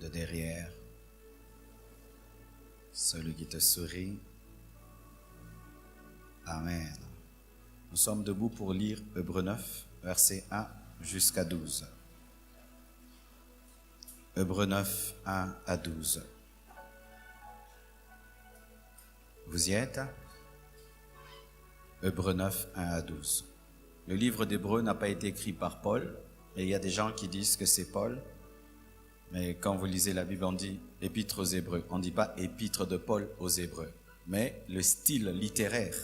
derrière, celui qui te sourit. Amen. Nous sommes debout pour lire Hébreux 9, versets 1 jusqu'à 12. Hébreux 9, 1 à 12. Vous y êtes? Hébreux 9, 1 à 12. Le livre d'Hébreux n'a pas été écrit par Paul, et il y a des gens qui disent que c'est Paul. Mais quand vous lisez la Bible, on dit épître aux Hébreux. On ne dit pas épître de Paul aux Hébreux. Mais le style littéraire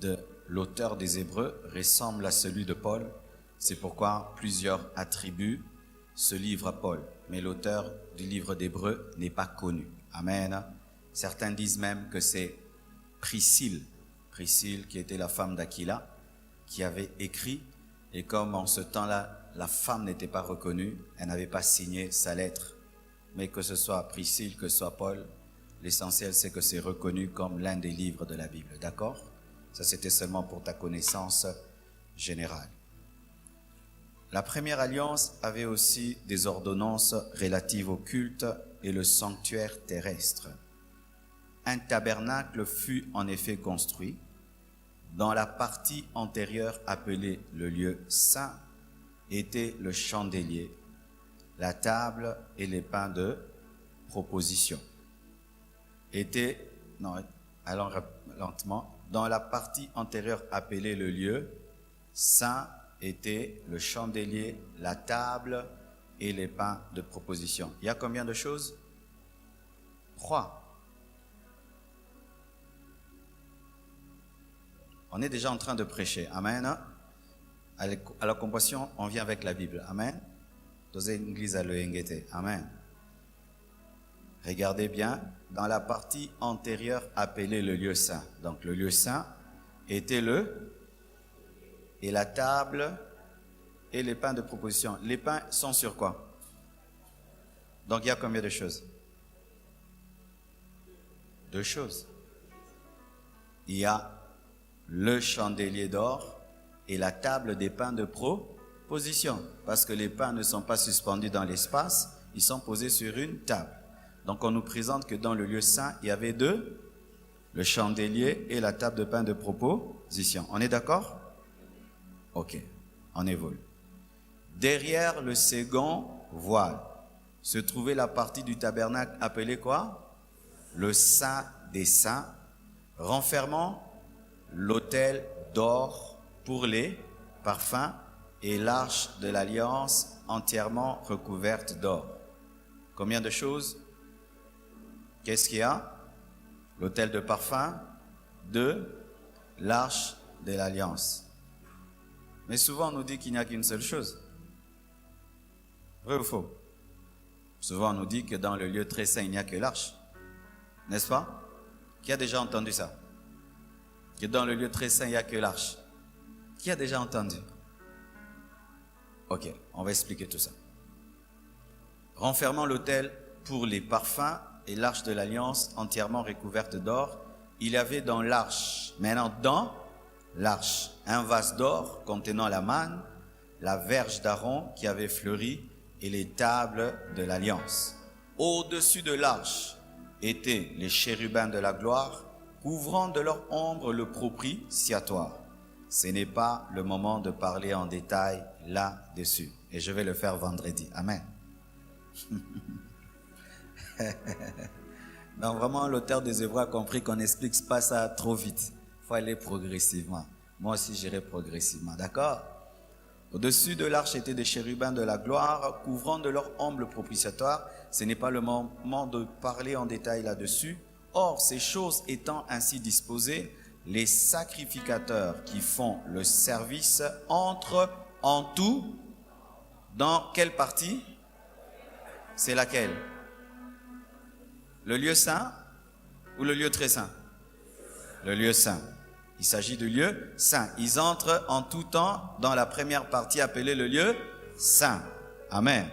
de l'auteur des Hébreux ressemble à celui de Paul. C'est pourquoi plusieurs attribuent ce livre à Paul. Mais l'auteur du livre d'Hébreux n'est pas connu. Amen. Certains disent même que c'est Priscille, qui était la femme d'Aquila, qui avait écrit. Et comme en ce temps-là, la femme n'était pas reconnue, elle n'avait pas signé sa lettre. Mais que ce soit Priscille, que ce soit Paul, l'essentiel c'est que c'est reconnu comme l'un des livres de la Bible. D'accord? Ça c'était seulement pour ta connaissance générale. La première alliance avait aussi des ordonnances relatives au culte et le sanctuaire terrestre. Un tabernacle fut en effet construit. Dans la partie antérieure appelée le lieu saint était le chandelier, la table et les pains de proposition. Allons lentement. Dans la partie antérieure appelée le lieu saint était le chandelier, la table et les pains de proposition. Il y a combien de choses? 3. On est déjà en train de prêcher. Amen. À la compassion, on vient avec la Bible. Amen. Amen. Regardez bien, dans la partie antérieure appelée le lieu saint. Donc le lieu saint était et la table et les pains de proposition. Les pains sont sur quoi? Donc il y a combien de choses? 2 choses. Il y a le chandelier d'or et la table des pains de proposition. Parce que les pains ne sont pas suspendus dans l'espace, ils sont posés sur une table. Donc on nous présente que dans le lieu saint, il y avait 2, le chandelier et la table de pains de proposition. On est d'accord? Ok, on évolue. Derrière le second voile se trouvait la partie du tabernacle appelée quoi? Le Saint des Saints, renfermant l'autel d'or pour les parfums et l'arche de l'alliance entièrement recouverte d'or. Combien de choses? Qu'est-ce qu'il y a? L'autel de parfum, 2, l'arche de l'alliance. Mais souvent on nous dit qu'il n'y a qu'une seule chose. Vrai ou faux? Souvent on nous dit que dans le lieu très saint il n'y a que l'arche. N'est-ce pas? Qui a déjà entendu ça? Que dans le lieu très saint, il n'y a que l'arche. Qui a déjà entendu? Ok, on va expliquer tout ça. Renfermant l'autel pour les parfums et l'arche de l'alliance entièrement recouverte d'or, il y avait dans l'arche, maintenant dans l'arche, un vase d'or contenant la manne, la verge d'Aaron qui avait fleuri et les tables de l'alliance. Au-dessus de l'arche étaient les chérubins de la gloire, couvrant de leur ombre le propitiatoire. Ce n'est pas le moment de parler en détail là-dessus. Et je vais le faire vendredi. Amen. Donc vraiment, l'auteur des Hébreux a compris qu'on n'explique pas ça trop vite. Il faut aller progressivement. Moi aussi, j'irai progressivement. D'accord? Au-dessus de l'arche étaient des chérubins de la gloire, couvrant de leur ombre le propitiatoire. Ce n'est pas le moment de parler en détail là-dessus. Or, ces choses étant ainsi disposées, les sacrificateurs qui font le service entrent en tout. Dans quelle partie? C'est laquelle? Le lieu saint ou le lieu très saint? Le lieu saint. Il s'agit du lieu saint. Ils entrent en tout temps dans la première partie appelée le lieu saint. Amen.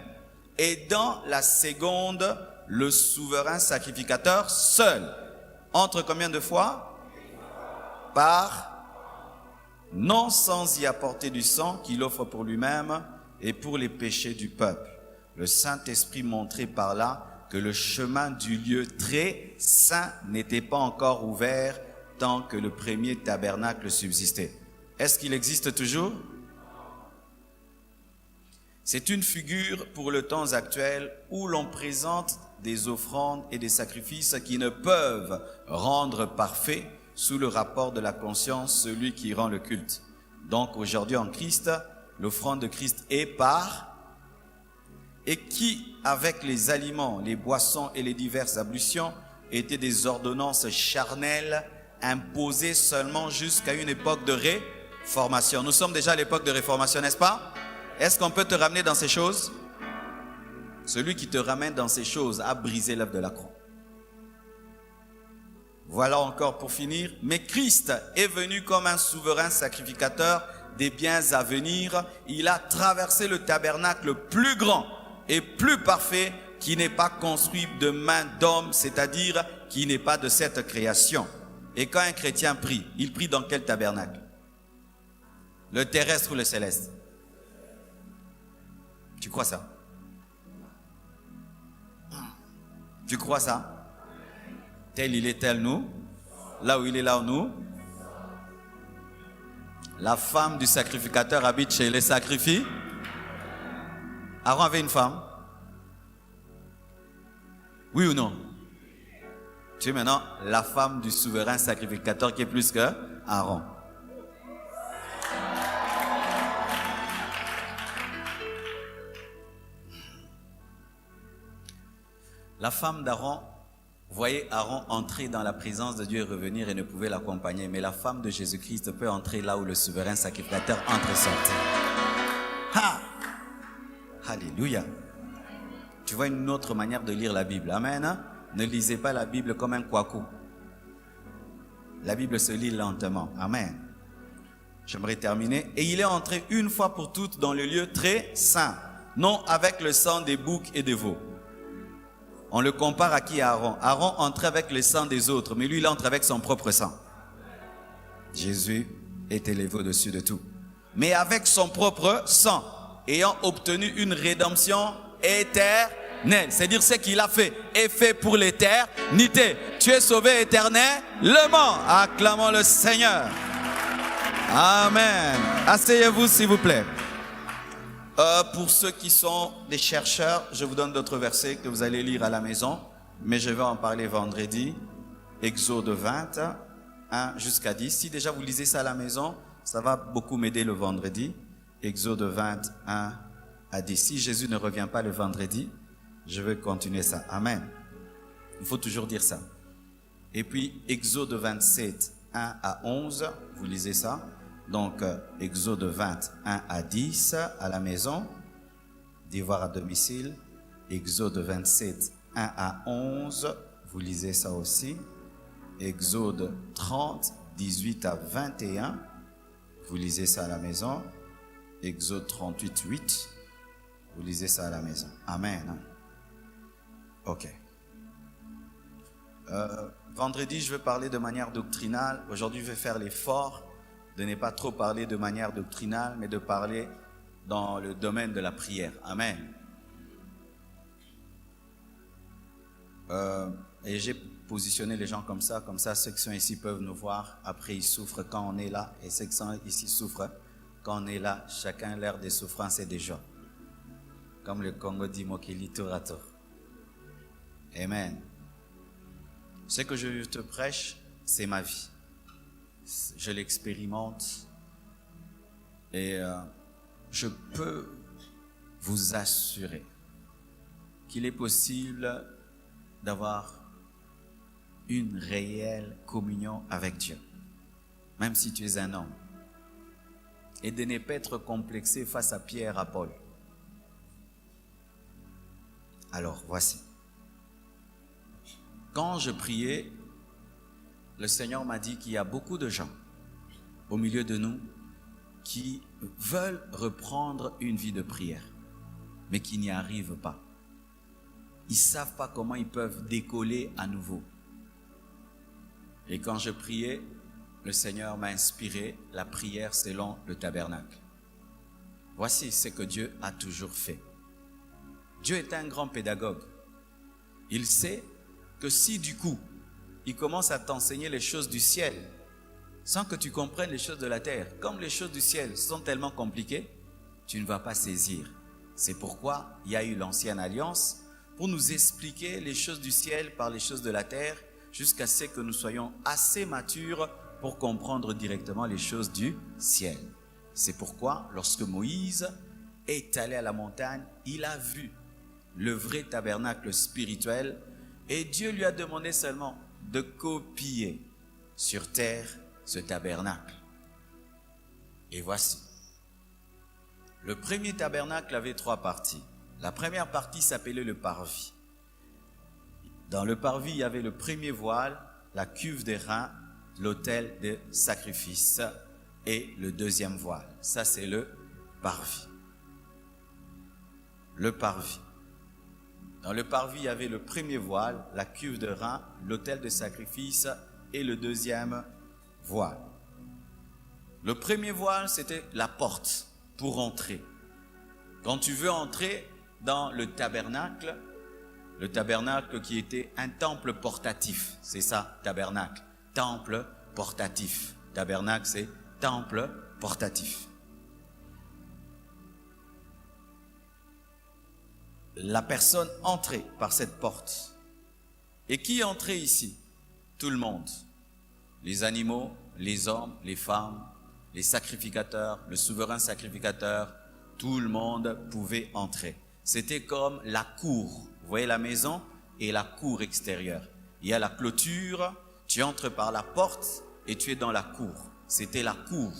Et dans la seconde, le souverain sacrificateur seul entre combien de fois? Non sans y apporter du sang qu'il offre pour lui-même et pour les péchés du peuple. le Saint-Esprit montrait par là que le chemin du lieu très saint n'était pas encore ouvert tant que le premier tabernacle subsistait. Est-ce qu'il existe toujours? C'est une figure pour le temps actuel où l'on présente des offrandes et des sacrifices qui ne peuvent rendre parfait sous le rapport de la conscience celui qui rend le culte. Donc aujourd'hui en Christ, l'offrande de Christ est par et qui, avec les aliments, les boissons et les diverses ablutions, étaient des ordonnances charnelles imposées seulement jusqu'à une époque de réformation. Nous sommes déjà à l'époque de réformation, n'est-ce pas? Est-ce qu'on peut te ramener dans ces choses? Celui qui te ramène dans ces choses a brisé l'œuvre de la croix. Voilà encore pour finir. Mais Christ est venu comme un souverain sacrificateur des biens à venir. Il a traversé le tabernacle plus grand et plus parfait qui n'est pas construit de main d'homme, c'est-à-dire qui n'est pas de cette création. Et quand un chrétien prie, il prie dans quel tabernacle? Le terrestre ou le céleste? Tu crois ça? Tu crois ça? Tel il est, tel nous. Là où il est, là où nous. La femme du sacrificateur habite chez les sacrifiés. Aaron avait une femme? Oui ou non? Tu es maintenant la femme du souverain sacrificateur qui est plus que Aaron. La femme d'Aaron voyait Aaron entrer dans la présence de Dieu et revenir et ne pouvait l'accompagner. Mais la femme de Jésus-Christ peut entrer là où le souverain sacrificateur entre et sort. Ha! Alléluia. Tu vois une autre manière de lire la Bible. Amen. Hein? Ne lisez pas la Bible comme un kwaku. La Bible se lit lentement. Amen. J'aimerais terminer. Et il est entré une fois pour toutes dans le lieu très saint, non avec le sang des boucs et des veaux. On le compare à qui? À Aaron. Aaron entrait avec le sang des autres, mais lui il entre avec son propre sang. Jésus est élevé au-dessus de tout. Mais avec son propre sang, ayant obtenu une rédemption éternelle. C'est-à-dire ce qu'il a fait est fait pour l'éternité. Tu es sauvé éternellement. Acclamons le Seigneur. Amen. Asseyez-vous s'il vous plaît. Pour ceux qui sont des chercheurs, je vous donne d'autres versets que vous allez lire à la maison, mais je vais en parler vendredi. Exode 20, 1 jusqu'à 10. Si déjà vous lisez ça à la maison, ça va beaucoup m'aider le vendredi. Exode 20, 1 à 10. Si Jésus ne revient pas le vendredi, je vais continuer ça. Amen. Il faut toujours dire ça. Et puis Exode 27, 1 à 11, vous lisez ça. Donc, Exode 20, 1 à 10 à la maison, devoir à domicile. Exode 27, 1 à 11, vous lisez ça aussi. Exode 30, 18 à 21, vous lisez ça à la maison. Exode 38, 8, vous lisez ça à la maison. Amen. Ok. Vendredi, je vais parler de manière doctrinale. Aujourd'hui, je vais faire l'effort de ne pas trop parler de manière doctrinale, mais de parler dans le domaine de la prière. Amen. Et j'ai positionné les gens comme ça ceux qui sont ici peuvent nous voir. Après, ils souffrent quand on est là, et ceux qui sont ici souffrent quand on est là. Chacun l'air des souffrances et des joies. Comme le Congo dit, Mokili tour à tour. Amen. Ce que je te prêche, c'est ma vie. Je l'expérimente et je peux vous assurer qu'il est possible d'avoir une réelle communion avec Dieu, même si tu es un homme, et de ne pas être complexé face à Pierre, à Paul. Alors, voici. Quand je priais, le Seigneur m'a dit qu'il y a beaucoup de gens au milieu de nous qui veulent reprendre une vie de prière, mais qui n'y arrivent pas. Ils ne savent pas comment ils peuvent décoller à nouveau. Et quand je priais, le Seigneur m'a inspiré la prière selon le tabernacle. Voici ce que Dieu a toujours fait. Dieu est un grand pédagogue. Il sait que si du coup, il commence à t'enseigner les choses du ciel, sans que tu comprennes les choses de la terre, comme les choses du ciel sont tellement compliquées, tu ne vas pas saisir. C'est pourquoi il y a eu l'ancienne alliance, pour nous expliquer les choses du ciel par les choses de la terre, jusqu'à ce que nous soyons assez matures pour comprendre directement les choses du ciel. C'est pourquoi, lorsque Moïse est allé à la montagne, il a vu le vrai tabernacle spirituel et Dieu lui a demandé seulement de copier sur terre ce tabernacle. Et voici. Le premier tabernacle avait 3 parties. La première partie s'appelait le parvis. Dans le parvis, il y avait le premier voile, la cuve des reins, l'autel de sacrifice et le deuxième voile. Ça, c'est le parvis. Le parvis. Dans le parvis, il y avait le premier voile, la cuve de reins, l'autel de sacrifice et le deuxième voile. Le premier voile, c'était la porte pour entrer. Quand tu veux entrer dans le tabernacle qui était un temple portatif, c'est ça, tabernacle, temple portatif. Tabernacle, c'est temple portatif. La personne entrait par cette porte. Et qui entrait ici? Tout le monde. Les animaux, les hommes, les femmes, les sacrificateurs, le souverain sacrificateur, tout le monde pouvait entrer. C'était comme la cour. Vous voyez la maison et la cour extérieure. Il y a la clôture, tu entres par la porte et tu es dans la cour. C'était la cour.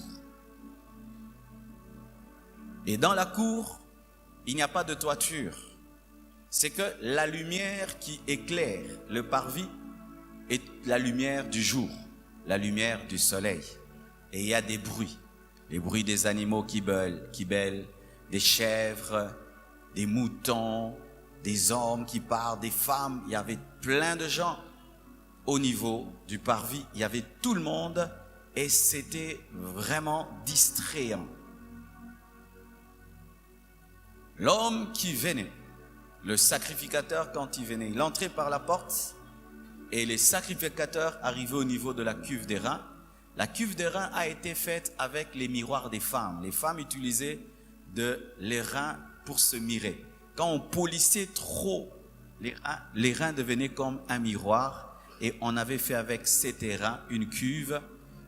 Et dans la cour, il n'y a pas de toiture. C'est que la lumière qui éclaire le parvis est la lumière du jour, la lumière du soleil. Et il y a des bruits, les bruits des animaux qui bêlent, des chèvres, des moutons, des hommes qui parlent, des femmes. Il y avait plein de gens au niveau du parvis. Il y avait tout le monde et c'était vraiment distrayant. L'homme qui venait, le sacrificateur quand il venait, il entrait par la porte et les sacrificateurs arrivaient au niveau de la cuve des reins. La cuve des reins a été faite avec les miroirs des femmes. Les femmes utilisaient les reins pour se mirer. Quand on polissait trop les reins devenaient comme un miroir et on avait fait avec ces reins une cuve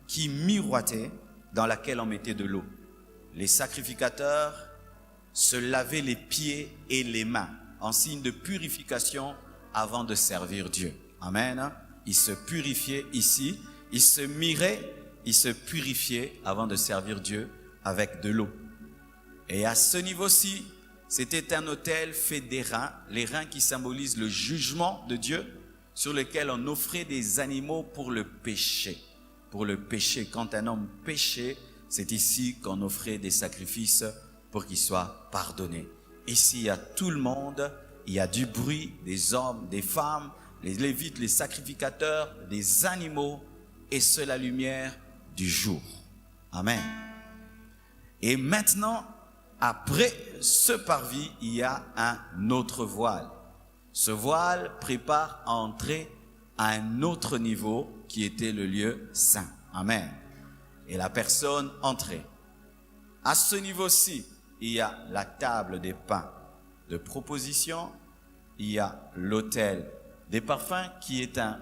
qui miroitait dans laquelle on mettait de l'eau. Les sacrificateurs se lavaient les pieds et les mains en signe de purification avant de servir Dieu. Amen. Ils se purifiaient ici, ils se miraient, ils se purifiaient avant de servir Dieu avec de l'eau. Et à ce niveau-ci, c'était un autel fait des reins, les reins qui symbolisent le jugement de Dieu, sur lequel on offrait des animaux pour le péché. Pour le péché, quand un homme péchait, c'est ici qu'on offrait des sacrifices pour qu'il soit pardonné. Ici, il y a tout le monde, il y a du bruit, des hommes, des femmes, les lévites, les sacrificateurs, des animaux, et c'est la lumière du jour. Amen. Et maintenant, après ce parvis, il y a un autre voile. Ce voile prépare à entrer à un autre niveau qui était le lieu saint. Amen. Et la personne entrait. À ce niveau-ci, il y a la table des pains de proposition, il y a l'autel des parfums qui est un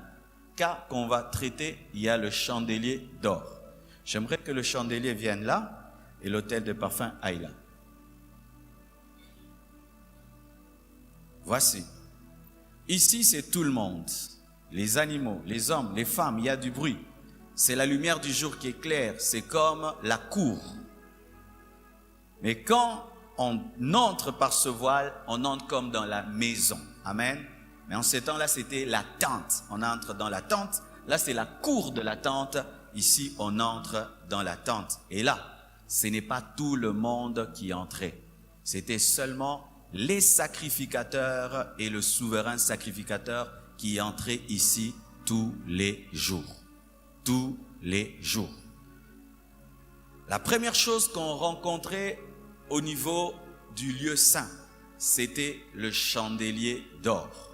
cas qu'on va traiter, il y a le chandelier d'or. J'aimerais que le chandelier vienne là et l'autel de parfum aille là. Voici. Ici, c'est tout le monde. Les animaux, les hommes, les femmes, il y a du bruit. C'est la lumière du jour qui éclaire. C'est comme la cour. Mais quand on entre par ce voile, on entre comme dans la maison. Amen. Mais en ces temps-là, c'était la tente. On entre dans la tente. Là, c'est la cour de la tente. Ici, on entre dans la tente. Et là, ce n'est pas tout le monde qui entrait. C'était seulement les sacrificateurs et le souverain sacrificateur qui entraient ici tous les jours. Tous les jours. La première chose qu'on rencontrait au niveau du lieu saint, c'était le chandelier d'or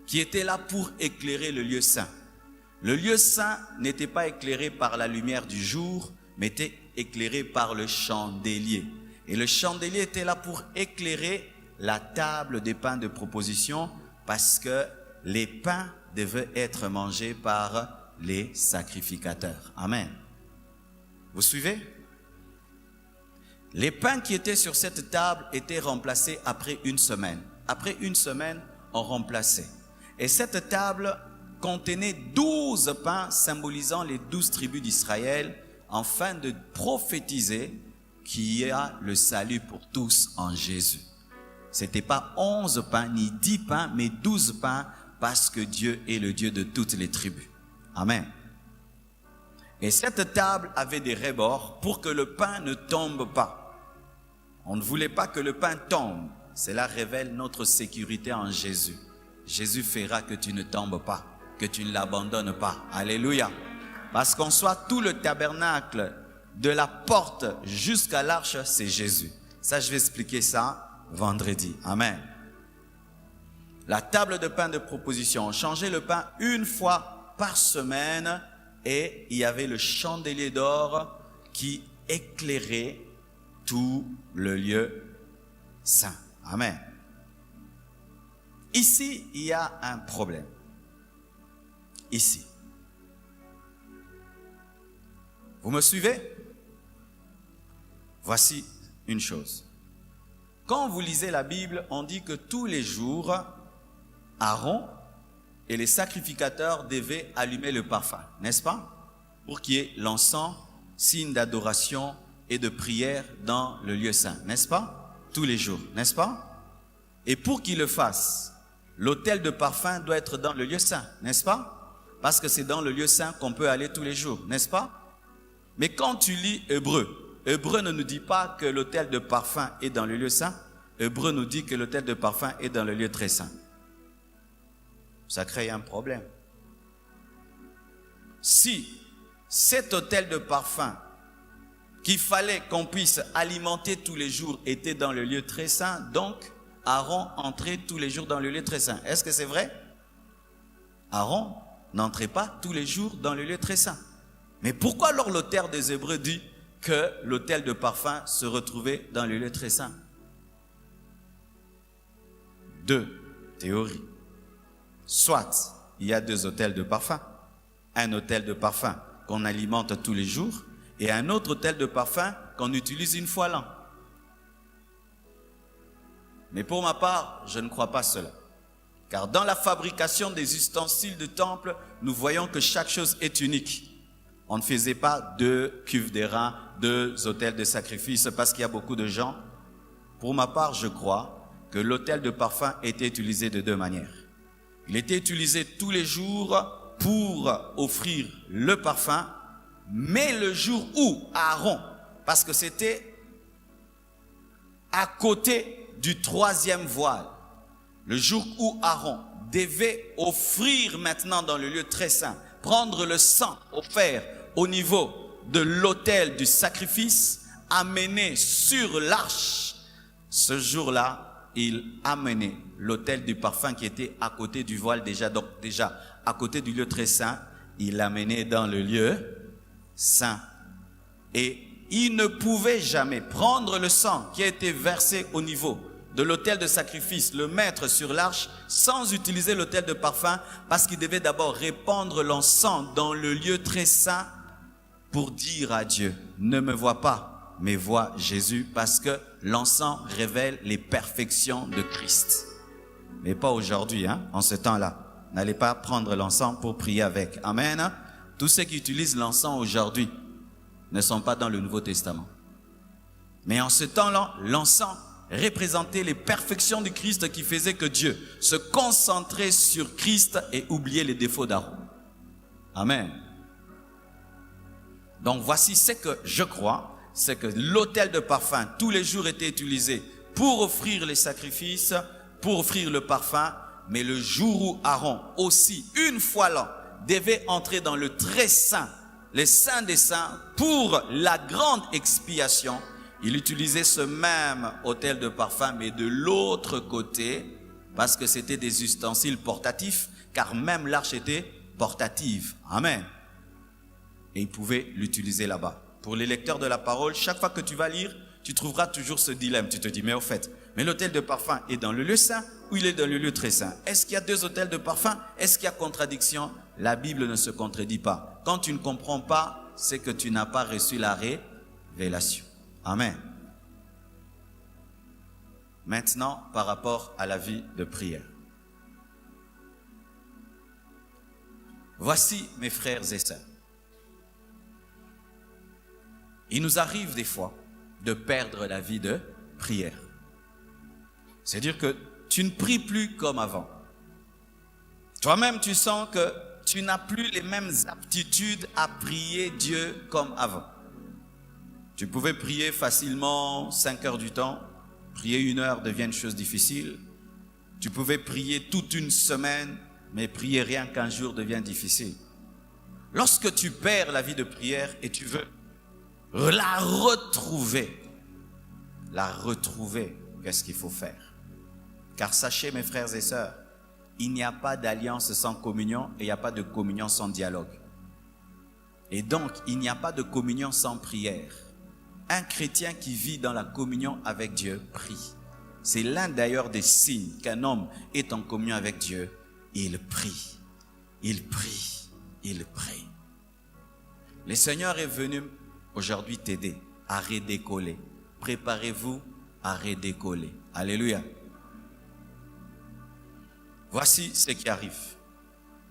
qui était là pour éclairer le lieu saint. Le lieu saint n'était pas éclairé par la lumière du jour, mais était éclairé par le chandelier. Et le chandelier était là pour éclairer la table des pains de proposition, parce que les pains devaient être mangés par les sacrificateurs. Amen. Vous suivez? Les pains qui étaient sur cette table étaient remplacés après une semaine. Après une semaine, on remplaçait. Et cette table contenait 12 pains symbolisant les 12 tribus d'Israël, afin de prophétiser qu'il y a le salut pour tous en Jésus. Ce n'était pas 11 pains ni 10 pains, mais 12 pains, parce que Dieu est le Dieu de toutes les tribus. Amen. Et cette table avait des rebords pour que le pain ne tombe pas. On ne voulait pas que le pain tombe. Cela révèle notre sécurité en Jésus. Jésus fera que tu ne tombes pas, que tu ne l'abandonnes pas. Alléluia. Parce qu'on soit tout le tabernacle, de la porte jusqu'à l'arche, c'est Jésus. Ça, je vais expliquer ça vendredi. Amen. La table de pain de proposition. On changeait le pain une fois par semaine et il y avait le chandelier d'or qui éclairait tout le lieu saint. Amen. Ici, il y a un problème. Ici. Vous me suivez? Voici une chose. Quand vous lisez la Bible, on dit que tous les jours, Aaron et les sacrificateurs devaient allumer le parfum, n'est-ce pas? Pour qu'il y ait l'encens, signe d'adoration et de prière dans le lieu saint, n'est-ce pas? Tous les jours, n'est-ce pas? Et pour qu'ils le fassent, l'autel de parfum doit être dans le lieu saint, n'est-ce pas? Parce que c'est dans le lieu saint qu'on peut aller tous les jours, n'est-ce pas? Mais quand tu lis Hébreu, Hébreu ne nous dit pas que l'autel de parfum est dans le lieu saint. Hébreu nous dit que l'autel de parfum est dans le lieu très saint. Ça crée un problème. Si cet autel de parfum qu'il fallait qu'on puisse alimenter tous les jours était dans le lieu très saint, donc Aaron entrait tous les jours dans le lieu très saint. Est-ce que c'est vrai? Aaron n'entrait pas tous les jours dans le lieu très saint. Mais pourquoi alors l'auteur des Hébreux dit que l'autel de parfum se retrouvait dans le lieu très saint? Deux théories. Soit il y a deux autels de parfum. Un autel de parfum qu'on alimente tous les jours et un autre autel de parfum qu'on utilise une fois l'an. Mais pour ma part, je ne crois pas cela. Car dans la fabrication des ustensiles de temple, nous voyons que chaque chose est unique. On ne faisait pas deux cuves d'airain, deux autels de sacrifice parce qu'il y a beaucoup de gens. Pour ma part, je crois que l'autel de parfum était utilisé de deux manières. Il était utilisé tous les jours pour offrir le parfum, mais le jour où Aaron, parce que c'était à côté du troisième voile, le jour où Aaron devait offrir maintenant dans le lieu très saint, prendre le sang offert au niveau de l'autel du sacrifice, amené sur l'arche. Ce jour-là, il amenait l'autel du parfum qui était à côté du voile déjà, donc déjà à côté du lieu très saint, il l'amenait dans le lieu saint. Et il ne pouvait jamais prendre le sang qui a été versé au niveau de l'autel de sacrifice, le mettre sur l'arche sans utiliser l'autel de parfum, parce qu'il devait d'abord répandre l'encens dans le lieu très saint pour dire à Dieu, ne me vois pas, mais vois Jésus, parce que l'encens révèle les perfections de Christ. Mais pas aujourd'hui, en ce temps-là. N'allez pas prendre l'encens pour prier avec. Amen. Tous ceux qui utilisent l'encens aujourd'hui ne sont pas dans le Nouveau Testament. Mais en ce temps-là, l'encens représentait les perfections du Christ qui faisaient que Dieu se concentrait sur Christ et oubliait les défauts d'Aaron. Amen. Donc voici ce que je crois, c'est que l'autel de parfum tous les jours était utilisé pour offrir les sacrifices, pour offrir le parfum, mais le jour où Aaron aussi, une fois l'an, devait entrer dans le très saint, les saints des saints, pour la grande expiation, Il utilisait ce même autel de parfum, mais de l'autre côté, parce que c'était des ustensiles portatifs, car même l'arche était portative. Amen. Et il pouvait l'utiliser là-bas. Pour les lecteurs de la parole, chaque fois que tu vas lire, tu trouveras toujours ce dilemme. Tu te dis, mais au fait, mais l'autel de parfum est dans le lieu saint ou il est dans le lieu très saint? Est-ce qu'il y a deux autels de parfum? Est-ce qu'il y a contradiction? La Bible ne se contredit pas. Quand tu ne comprends pas, c'est que tu n'as pas reçu la révélation. Amen. Maintenant, par rapport à la vie de prière. Voici mes frères et sœurs. Il nous arrive des fois de perdre la vie de prière. C'est-à-dire que tu ne pries plus comme avant. Toi-même, tu sens que tu n'as plus les mêmes aptitudes à prier Dieu comme avant. Tu pouvais prier facilement 5 heures du temps. Prier 1 heure devient une chose difficile. Tu pouvais prier toute une semaine, mais prier rien qu'un jour devient difficile. Lorsque tu perds la vie de prière et tu veux la retrouver, qu'est-ce qu'il faut faire? Car sachez, mes frères et sœurs, il n'y a pas d'alliance sans communion et il n'y a pas de communion sans dialogue. Et donc, il n'y a pas de communion sans prière. Un chrétien qui vit dans la communion avec Dieu prie. C'est l'un d'ailleurs des signes qu'un homme est en communion avec Dieu. Il prie, il prie, il prie. Le Seigneur est venu aujourd'hui t'aider à redécoller. Préparez-vous à redécoller. Alléluia. Voici ce qui arrive.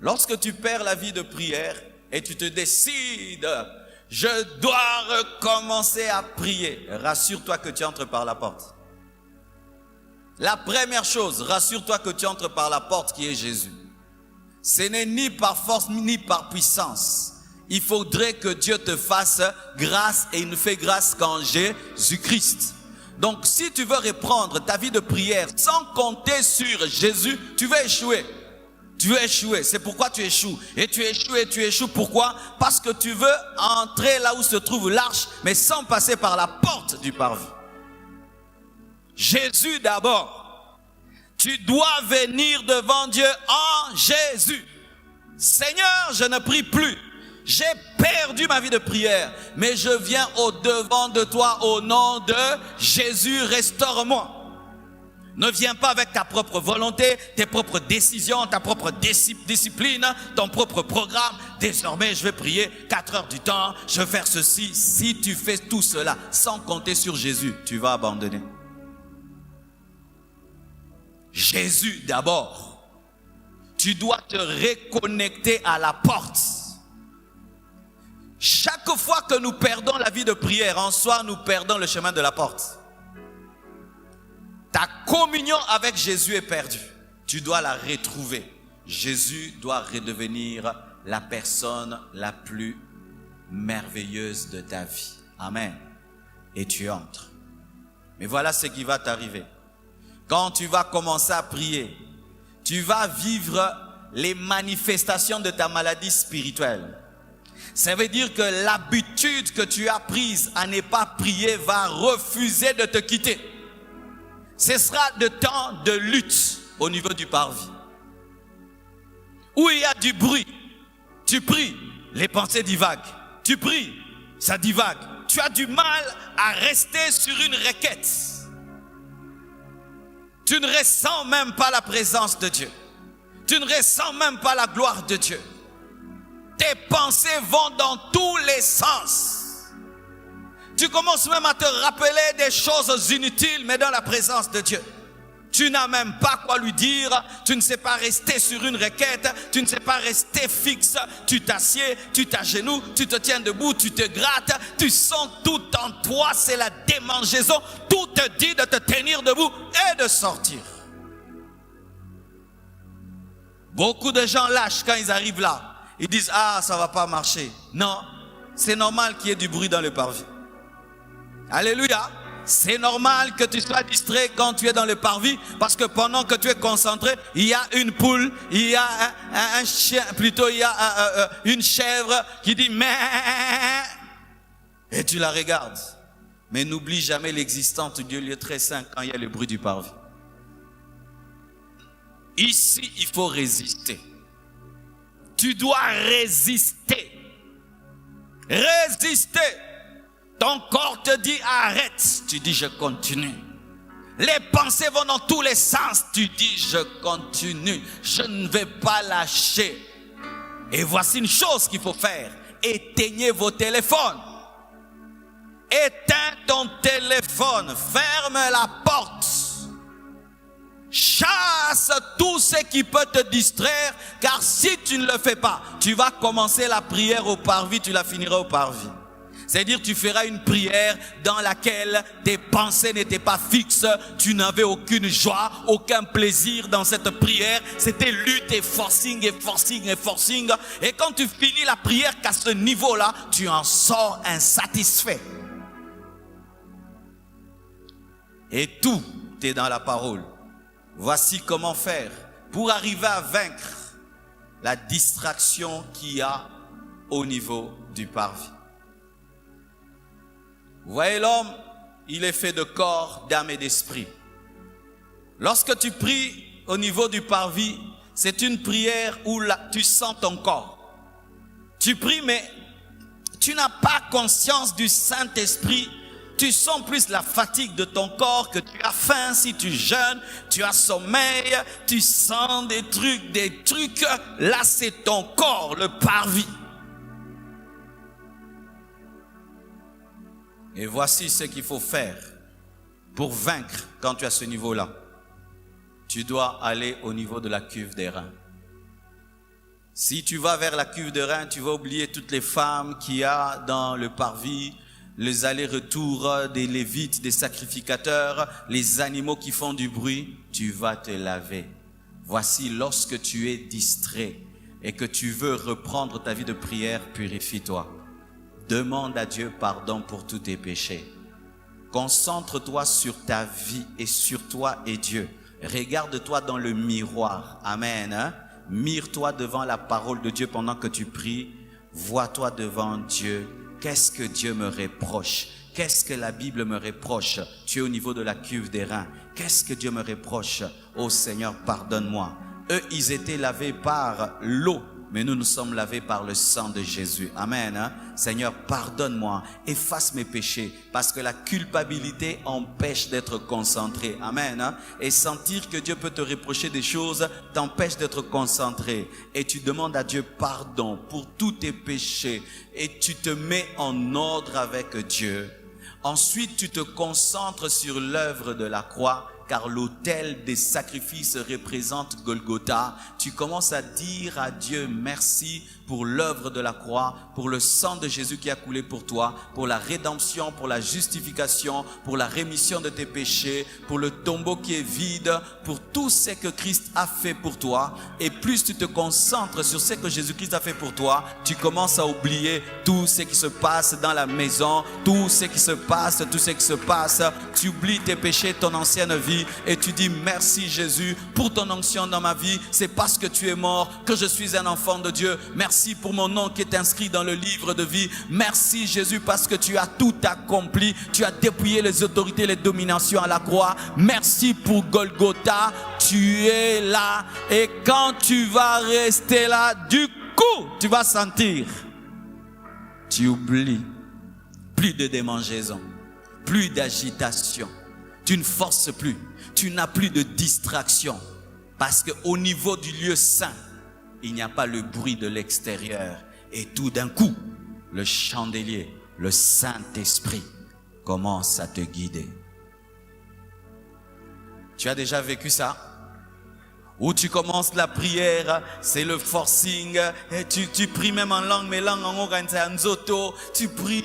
Lorsque tu perds la vie de prière et tu te décides, je dois recommencer à prier. Rassure-toi que tu entres par la porte. La première chose, rassure-toi que tu entres par la porte qui est Jésus. Ce n'est ni par force ni par puissance. Il faudrait que Dieu te fasse grâce et il ne fait grâce qu'en Jésus-Christ. Donc si tu veux reprendre ta vie de prière sans compter sur Jésus, tu vas échouer. Tu veux échouer, c'est pourquoi tu échoues. Et tu échoues, pourquoi? Parce que tu veux entrer là où se trouve l'arche, mais sans passer par la porte du parvis. Jésus d'abord. Tu dois venir devant Dieu en Jésus. Seigneur, je ne prie plus. J'ai perdu ma vie de prière, mais je viens au devant de toi au nom de Jésus, restaure-moi. Ne viens pas avec ta propre volonté, tes propres décisions, ta propre discipline, ton propre programme. Désormais, je vais prier 4 heures du temps, je vais faire ceci. Si tu fais tout cela sans compter sur Jésus, tu vas abandonner. Jésus d'abord. Tu dois te reconnecter à la porte. Chaque fois que nous perdons la vie de prière, en soi, nous perdons le chemin de la porte. Ta communion avec Jésus est perdue. Tu dois la retrouver. Jésus doit redevenir la personne la plus merveilleuse de ta vie. Amen. Et tu entres. Mais voilà ce qui va t'arriver. Quand tu vas commencer à prier, tu vas vivre les manifestations de ta maladie spirituelle. Ça veut dire que l'habitude que tu as prise à ne pas prier va refuser de te quitter. Ce sera de temps de lutte au niveau du parvis. Où il y a du bruit, tu pries, les pensées divaguent. Tu pries, ça divague. Tu as du mal à rester sur une requête. Tu ne ressens même pas la présence de Dieu. Tu ne ressens même pas la gloire de Dieu. Tes pensées vont dans tous les sens. Tu commences même à te rappeler des choses inutiles, mais dans la présence de Dieu. Tu n'as même pas quoi lui dire. Tu ne sais pas rester sur une requête. Tu ne sais pas rester fixe. Tu t'assieds, tu t'agenouilles, tu te tiens debout, tu te grattes. Tu sens tout en toi, c'est la démangeaison. Tout te dit de te tenir debout et de sortir. Beaucoup de gens lâchent quand ils arrivent là. Ils disent, ah, ça va pas marcher. Non, c'est normal qu'il y ait du bruit dans le parvis. Alléluia. C'est normal que tu sois distrait quand tu es dans le parvis, parce que pendant que tu es concentré, il y a une poule, il y a un chien, plutôt il y a une chèvre qui dit mais, et tu la regardes. Mais n'oublie jamais l'existence du lieu très saint quand il y a le bruit du parvis. Ici, il faut résister. Tu dois résister. Résister. Ton corps te dit arrête. Tu dis je continue. Les pensées vont dans tous les sens. Tu dis je continue. Je ne vais pas lâcher. Et voici une chose qu'il faut faire. Éteignez vos téléphones. Éteins ton téléphone. Ferme la porte. Chasse tout ce qui peut te distraire, car si tu ne le fais pas, tu vas commencer la prière au parvis, tu la finiras au parvis. C'est-à-dire tu feras une prière dans laquelle tes pensées n'étaient pas fixes, tu n'avais aucune joie, aucun plaisir dans cette prière. C'était lutte et forcing et forcing et forcing. Et quand tu finis la prière qu'à ce niveau-là, tu en sors insatisfait. Et tout est dans la parole. Voici comment faire pour arriver à vaincre la distraction qu'il y a au niveau du parvis. Vous voyez, l'homme, il est fait de corps, d'âme et d'esprit. Lorsque tu pries au niveau du parvis, c'est une prière où tu sens ton corps. Tu pries, mais tu n'as pas conscience du Saint-Esprit. Tu sens plus la fatigue de ton corps, que tu as faim si tu jeûnes, tu as sommeil, tu sens des trucs. Là, c'est ton corps, le parvis. Et voici ce qu'il faut faire pour vaincre quand tu es à ce niveau-là. Tu dois aller au niveau de la cuve des reins. Si tu vas vers la cuve des reins, tu vas oublier toutes les femmes qu'il y a dans le parvis, les allers-retours des lévites, des sacrificateurs, les animaux qui font du bruit. Tu vas te laver. Voici, lorsque tu es distrait et que tu veux reprendre ta vie de prière, purifie-toi. Demande à Dieu pardon pour tous tes péchés. Concentre-toi sur ta vie et sur toi et Dieu. Regarde-toi dans le miroir. Amen. Mire-toi devant la parole de Dieu pendant que tu pries. Vois-toi devant Dieu. Qu'est-ce que Dieu me reproche? Qu'est-ce que la Bible me reproche? Tu es au niveau de la cuve des reins. Qu'est-ce que Dieu me reproche? Oh Seigneur, pardonne-moi. Eux, ils étaient lavés par l'eau, mais nous sommes lavés par le sang de Jésus. Amen. Seigneur, pardonne-moi, efface mes péchés, parce que la culpabilité empêche d'être concentré. Amen. Et sentir que Dieu peut te reprocher des choses t'empêche d'être concentré. Et tu demandes à Dieu pardon pour tous tes péchés et tu te mets en ordre avec Dieu. Ensuite, tu te concentres sur l'œuvre de la croix, car l'autel des sacrifices représente Golgotha. Tu commences à dire à Dieu merci pour l'œuvre de la croix, pour le sang de Jésus qui a coulé pour toi, pour la rédemption, pour la justification, pour la rémission de tes péchés, pour le tombeau qui est vide, pour tout ce que Christ a fait pour toi. Et plus tu te concentres sur ce que Jésus-Christ a fait pour toi, tu commences à oublier tout ce qui se passe dans la maison, tout ce qui se passe. Tu oublies tes péchés, ton ancienne vie, et tu dis merci Jésus pour ton onction dans ma vie. C'est parce que tu es mort que je suis un enfant de Dieu. Merci pour mon nom qui est inscrit dans le livre de vie. Merci Jésus parce que tu as tout accompli. Tu as dépouillé les autorités, les dominations à la croix. Merci pour Golgotha. Tu es là, et quand tu vas rester là, du coup, tu vas sentir. Tu oublies. Plus de démangeaisons, plus d'agitation. Tu ne forces plus. Tu n'as plus de distraction. Parce qu'au niveau du lieu saint, il n'y a pas le bruit de l'extérieur. Et tout d'un coup, le chandelier, le Saint-Esprit commence à te guider. Tu as déjà vécu ça? Où tu commences la prière, c'est le forcing, et tu pries même en langue, mais langue en oranzoto, tu pries,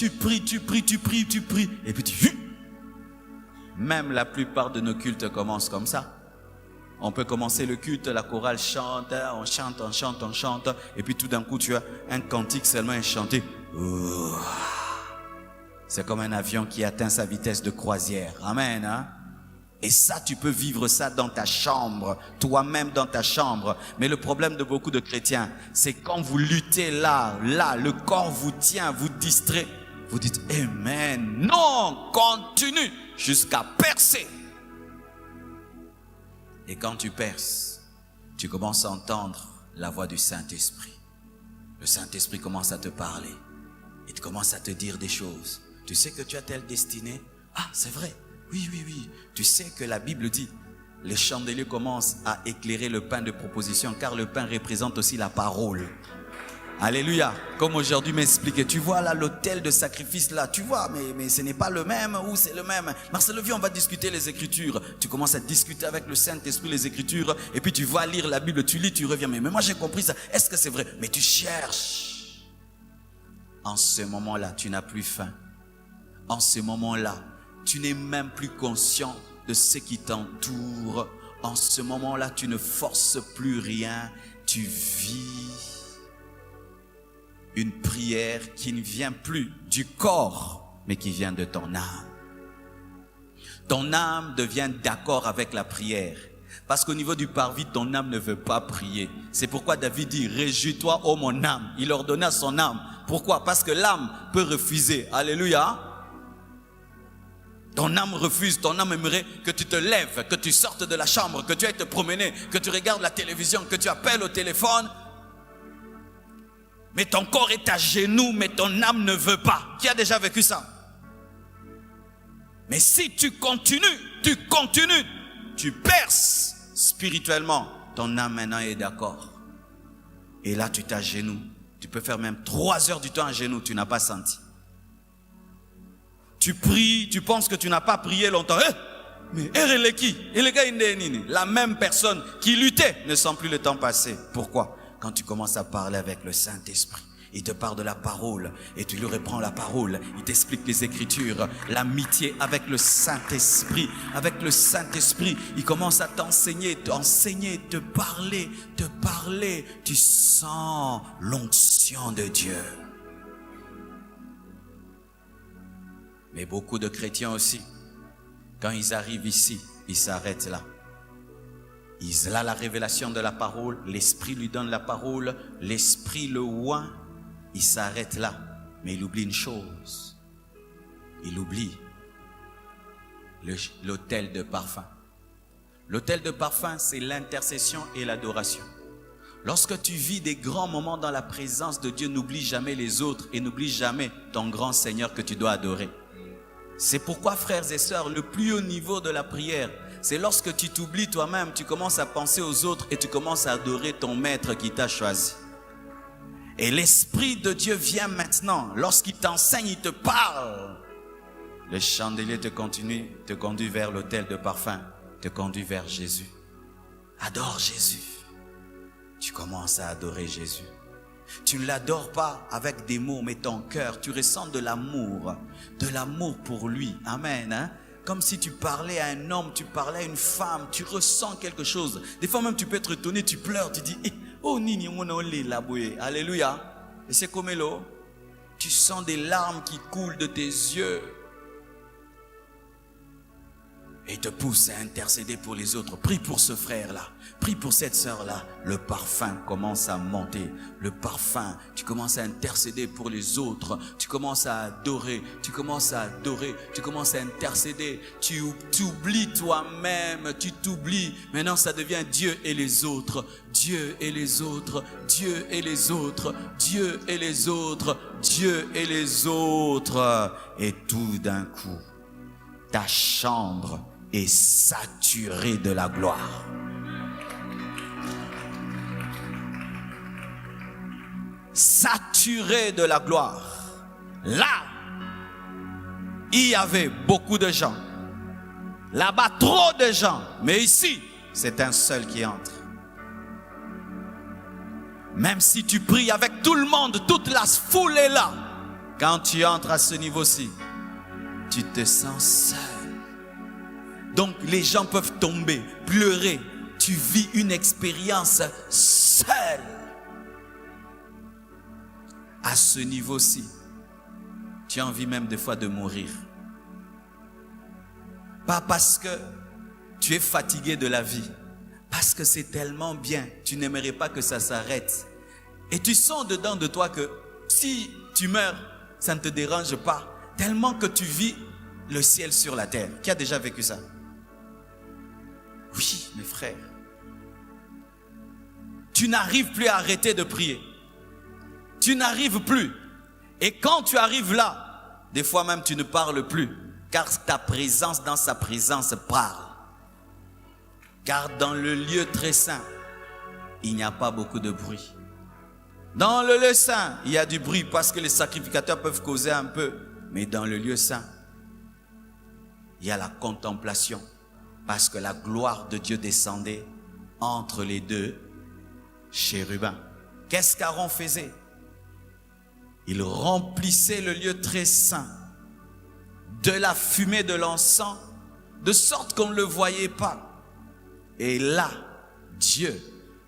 et puis même la plupart de nos cultes commencent comme ça. On peut commencer le culte, la chorale chante, on chante, et puis tout d'un coup tu as un cantique seulement chanté. C'est comme un avion qui atteint sa vitesse de croisière. Amen. Hein? Et ça, tu peux vivre ça dans ta chambre, toi-même dans ta chambre. Mais le problème de beaucoup de chrétiens, c'est quand vous luttez là, le corps vous tient, vous distrait. Vous dites Amen. Non, continue jusqu'à percer. Et quand tu perces, tu commences à entendre la voix du Saint-Esprit. Le Saint-Esprit commence à te parler. Il commence à te dire des choses. Tu sais que tu as telle destinée? Ah, c'est vrai. Oui, oui, oui. Tu sais que la Bible dit, le chandelier commence à éclairer le pain de proposition, car le pain représente aussi la parole. Alléluia. Comme aujourd'hui m'expliquait, tu vois là l'autel de sacrifice là, tu vois, mais ce n'est pas le même ou c'est le même. Marcel, viens, on va discuter les Écritures. Tu commences à discuter avec le Saint-Esprit les Écritures, et puis tu vas lire la Bible, tu lis, tu reviens. Mais moi j'ai compris ça, est-ce que c'est vrai? Mais tu cherches. En ce moment-là, tu n'as plus faim. En ce moment-là, tu n'es même plus conscient de ce qui t'entoure. En ce moment-là, tu ne forces plus rien. Tu vis une prière qui ne vient plus du corps, mais qui vient de ton âme. Ton âme devient d'accord avec la prière. Parce qu'au niveau du parvis, ton âme ne veut pas prier. C'est pourquoi David dit, réjouis-toi, ô mon âme. Il ordonna à son âme. Pourquoi? Parce que l'âme peut refuser. Alléluia. Ton âme refuse, ton âme aimerait que tu te lèves, que tu sortes de la chambre, que tu ailles te promener, que tu regardes la télévision, que tu appelles au téléphone. Mais ton corps est à genoux, mais ton âme ne veut pas. Qui a déjà vécu ça? Mais si tu continues, tu perces spirituellement, ton âme maintenant est d'accord. Et là, tu t'agenouilles. Tu peux faire même 3 heures du temps à genoux, tu n'as pas senti. Tu pries, tu penses que tu n'as pas prié longtemps. Mais la même personne qui luttait ne sent plus le temps passer. Pourquoi? Quand tu commences à parler avec le Saint-Esprit, il te parle de la parole et tu lui reprends la parole. Il t'explique les Écritures, l'amitié avec le Saint-Esprit. Avec le Saint-Esprit, il commence à t'enseigner, te parler. Tu sens l'onction de Dieu. Mais beaucoup de chrétiens aussi, quand ils arrivent ici, ils s'arrêtent là. Il a la révélation de la parole, l'Esprit lui donne la parole, l'Esprit le oint, il s'arrête là. Mais il oublie une chose, il oublie l'autel de parfum. L'autel de parfum, c'est l'intercession et l'adoration. Lorsque tu vis des grands moments dans la présence de Dieu, n'oublie jamais les autres et n'oublie jamais ton grand Seigneur que tu dois adorer. C'est pourquoi, frères et sœurs, le plus haut niveau de la prière, c'est lorsque tu t'oublies toi-même, tu commences à penser aux autres et tu commences à adorer ton maître qui t'a choisi. Et l'Esprit de Dieu vient maintenant. Lorsqu'il t'enseigne, il te parle. Le chandelier te conduit vers l'autel de parfum, te conduit vers Jésus. Adore Jésus. Tu commences à adorer Jésus. Tu ne l'adores pas avec des mots, mais ton cœur, tu ressens de l'amour pour lui. Amen. Hein? Comme si tu parlais à un homme, tu parlais à une femme, tu ressens quelque chose. Des fois même tu peux être étonné, tu pleures, tu dis oh nini alléluia. Et c'est comme l'eau. Tu sens des larmes qui coulent de tes yeux. Et il te pousse à intercéder pour les autres. Prie pour ce frère-là. Prie pour cette sœur-là. Le parfum commence à monter. Le parfum, tu commences à intercéder pour les autres. Tu commences à adorer. Tu commences à intercéder. Tu t'oublies toi-même. Tu t'oublies. Maintenant, ça devient Dieu et les autres. Dieu et les autres. Dieu et les autres. Dieu et les autres. Dieu et les autres. Et tout d'un coup, ta chambre est saturée de la gloire. Saturée de la gloire. Là, il y avait beaucoup de gens. Là-bas, trop de gens. Mais ici, c'est un seul qui entre. Même si tu pries avec tout le monde, toute la foule est là. Quand tu entres à ce niveau-ci, tu te sens seul. Donc les gens peuvent tomber, pleurer. Tu vis une expérience seule. À ce niveau-ci, tu as envie même des fois de mourir. Pas parce que tu es fatigué de la vie, parce que c'est tellement bien, tu n'aimerais pas que ça s'arrête. Et tu sens dedans de toi que si tu meurs, ça ne te dérange pas. Tellement que tu vis le ciel sur la terre. Qui a déjà vécu ça? Oui, mes frères. Tu n'arrives plus à arrêter de prier. Tu n'arrives plus. Et quand tu arrives là, des fois même tu ne parles plus. Car ta présence dans sa présence parle. Car dans le lieu très saint, il n'y a pas beaucoup de bruit. Dans le lieu saint, il y a du bruit parce que les sacrificateurs peuvent causer un peu. Mais dans le lieu saint, il y a la contemplation. Parce que la gloire de Dieu descendait entre les deux chérubins. Qu'est-ce qu'Aaron faisait? Il remplissait le lieu très saint de la fumée de l'encens, de sorte qu'on ne le voyait pas. Et là, Dieu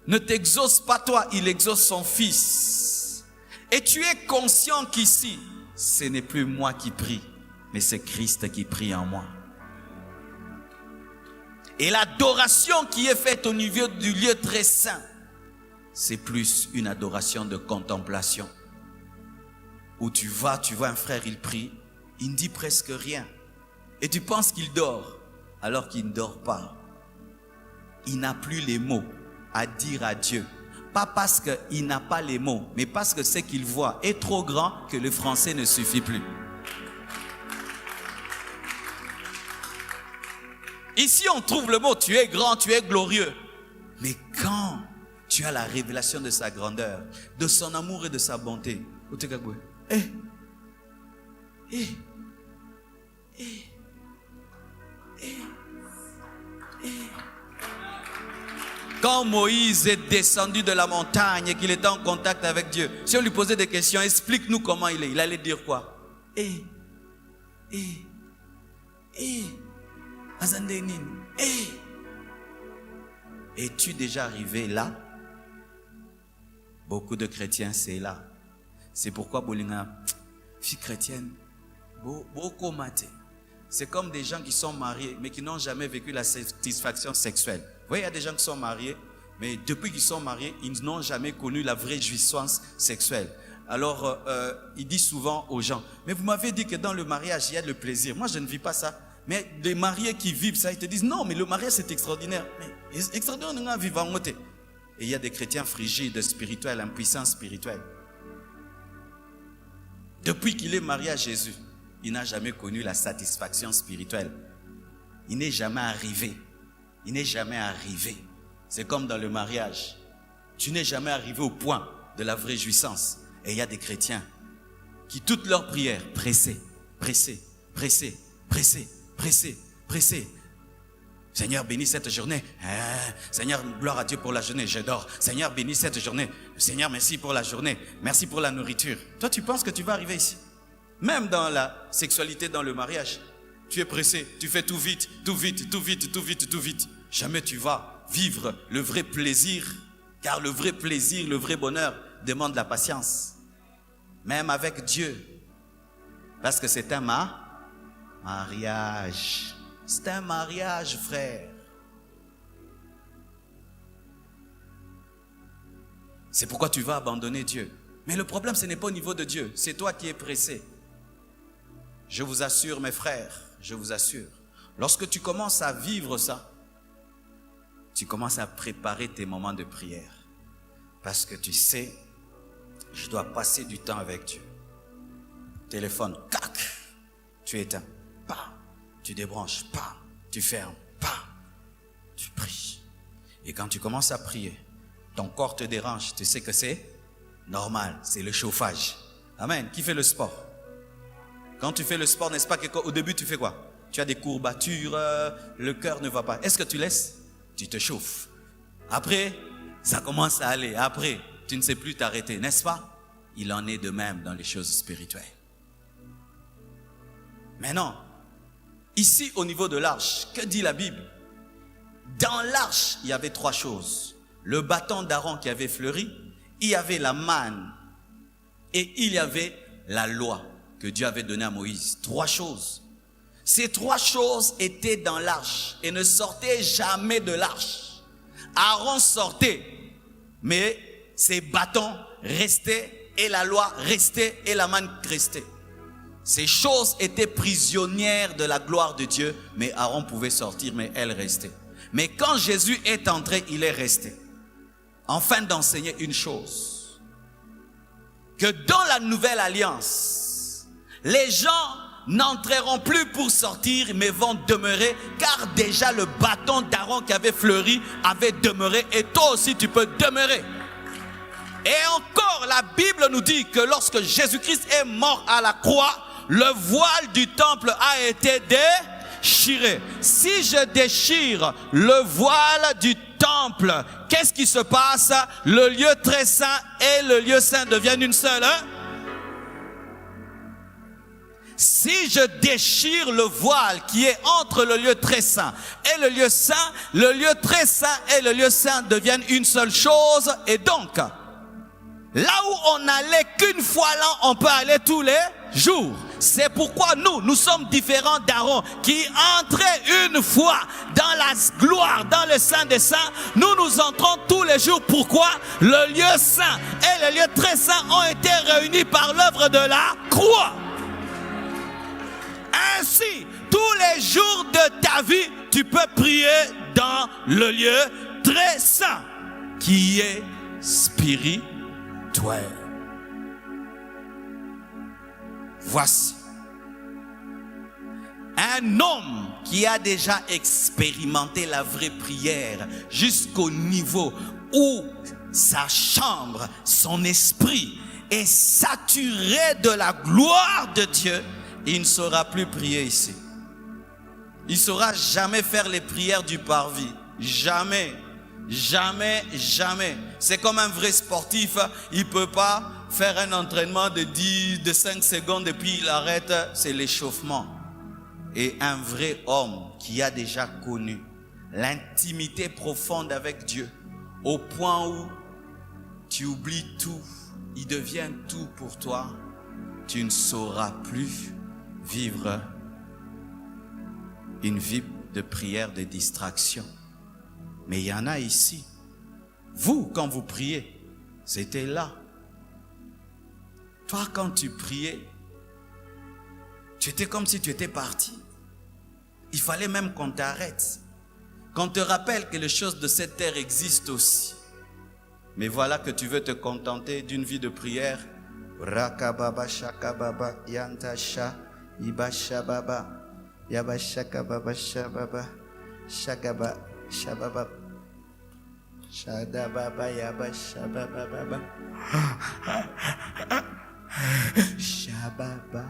ne t'exauce pas toi, il exauce son Fils. Et tu es conscient qu'ici, ce n'est plus moi qui prie, mais c'est Christ qui prie en moi. Et l'adoration qui est faite au niveau du lieu très saint, c'est plus une adoration de contemplation. Où tu vois un frère, il prie, il ne dit presque rien. Et tu penses qu'il dort, alors qu'il ne dort pas. Il n'a plus les mots à dire à Dieu. Pas parce qu'il n'a pas les mots, mais parce que ce qu'il voit est trop grand que le français ne suffit plus. Ici, on trouve le mot, tu es grand, tu es glorieux. Mais quand tu as la révélation de sa grandeur, de son amour et de sa bonté, quand Moïse est descendu de la montagne et qu'il était en contact avec Dieu, si on lui posait des questions, explique-nous comment il est, il allait dire quoi? Es-tu déjà arrivé là? Beaucoup de chrétiens, c'est là. C'est pourquoi Bolinga, fille chrétienne, beaucoup maté. C'est comme des gens qui sont mariés, mais qui n'ont jamais vécu la satisfaction sexuelle. Vous voyez, il y a des gens qui sont mariés, mais depuis qu'ils sont mariés, ils n'ont jamais connu la vraie jouissance sexuelle. Alors, il dit souvent aux gens, mais vous m'avez dit que dans le mariage, il y a le plaisir. Moi, je ne vis pas ça. Mais les mariés qui vivent ça, ils te disent, non, mais le mariage, c'est extraordinaire. Mais extraordinaire, on a vivre en côté. Et il y a des chrétiens frigides, spirituels, impuissants spirituels. Depuis qu'il est marié à Jésus, il n'a jamais connu la satisfaction spirituelle. Il n'est jamais arrivé. Il n'est jamais arrivé. C'est comme dans le mariage. Tu n'es jamais arrivé au point de la vraie jouissance. Et il y a des chrétiens qui, toutes leurs prières, pressés. Seigneur, bénis cette journée. Seigneur, gloire à Dieu pour la journée. Je dors. Seigneur, bénis cette journée. Seigneur, merci pour la journée. Merci pour la nourriture. Toi, tu penses que tu vas arriver ici? Même dans la sexualité, dans le mariage, tu es pressé. Tu fais tout vite. Jamais tu vas vivre le vrai plaisir. Car le vrai plaisir, le vrai bonheur demande la patience. Même avec Dieu. Parce que c'est un mariage. C'est un mariage, frère. C'est pourquoi tu vas abandonner Dieu. Mais le problème, ce n'est pas au niveau de Dieu. C'est toi qui es pressé. Je vous assure, mes frères, je vous assure. Lorsque tu commences à vivre ça, tu commences à préparer tes moments de prière. Parce que tu sais, je dois passer du temps avec Dieu. Téléphone, cac, tu éteins. Pas. Tu débranches, pas, tu fermes, pas, tu pries. Et quand tu commences à prier, ton corps te dérange, tu sais que c'est normal, c'est le chauffage. Amen. Qui fait le sport? Quand tu fais le sport, n'est-ce pas qu'au début tu fais quoi? Tu as des courbatures, le cœur ne va pas. Est-ce que tu laisses? Tu te chauffes. Après, ça commence à aller. Après, tu ne sais plus t'arrêter, n'est-ce pas? Il en est de même dans les choses spirituelles. Mais non. Ici, au niveau de l'arche, que dit la Bible? Dans l'arche, il y avait 3 choses. Le bâton d'Aaron qui avait fleuri, il y avait la manne et il y avait la loi que Dieu avait donnée à Moïse. 3 choses. Ces 3 choses étaient dans l'arche et ne sortaient jamais de l'arche. Aaron sortait, mais ses bâtons restaient et la loi restait et la manne restait. Ces choses étaient prisonnières de la gloire de Dieu, mais Aaron pouvait sortir, mais elles restaient. Mais quand Jésus est entré, il est resté. Afin d'enseigner une chose, que dans la nouvelle alliance, les gens n'entreront plus pour sortir, mais vont demeurer, car déjà le bâton d'Aaron qui avait fleuri avait demeuré, et toi aussi tu peux demeurer. Et encore, la Bible nous dit que lorsque Jésus-Christ est mort à la croix, le voile du temple a été déchiré. Si je déchire le voile du temple, qu'est-ce qui se passe? Le lieu très saint et le lieu saint deviennent une seule. Si je déchire le voile qui est entre le lieu très saint et le lieu saint, le lieu très saint et le lieu saint deviennent une seule chose. Et donc, là où on n'allait qu'une fois l'an, on peut aller tous les jours. C'est pourquoi nous sommes différents d'Aaron qui entrait une fois dans la gloire, dans le Saint des Saints. Nous entrons tous les jours. Pourquoi? Le lieu saint et le lieu très saint ont été réunis par l'œuvre de la croix. Ainsi, tous les jours de ta vie, tu peux prier dans le lieu très saint qui est spirituel. Voici un homme qui a déjà expérimenté la vraie prière jusqu'au niveau où sa chambre, son esprit est saturé de la gloire de Dieu. Il ne saura plus prier ici. Il ne saura jamais faire les prières du parvis. Jamais. Jamais, jamais. C'est comme un vrai sportif. Il ne peut pas faire un entraînement de 5 secondes et puis il arrête. C'est l'échauffement. Et un vrai homme qui a déjà connu l'intimité profonde avec Dieu, au point où tu oublies tout, il devient tout pour toi, tu ne sauras plus vivre une vie de prière, de distraction. Mais il y en a ici. Vous, quand vous priez, c'était là. Toi, quand tu priais, tu étais comme si tu étais parti. Il fallait même qu'on t'arrête. Qu'on te rappelle que les choses de cette terre existent aussi. Mais voilà que tu veux te contenter d'une vie de prière. Rakababa shakababa yantasha ibashababa yabashakababa shababa shagaba shababa shadababa yabashababa shababa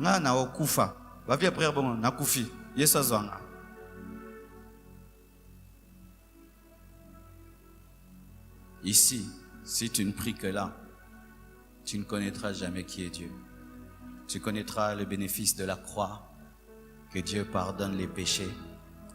na okufa bavi après bon na kufi yesa zwanga. Ici, si tu ne pries que là, tu ne connaîtras jamais qui est Dieu. Tu connaîtras le bénéfice de la croix, que Dieu pardonne les péchés,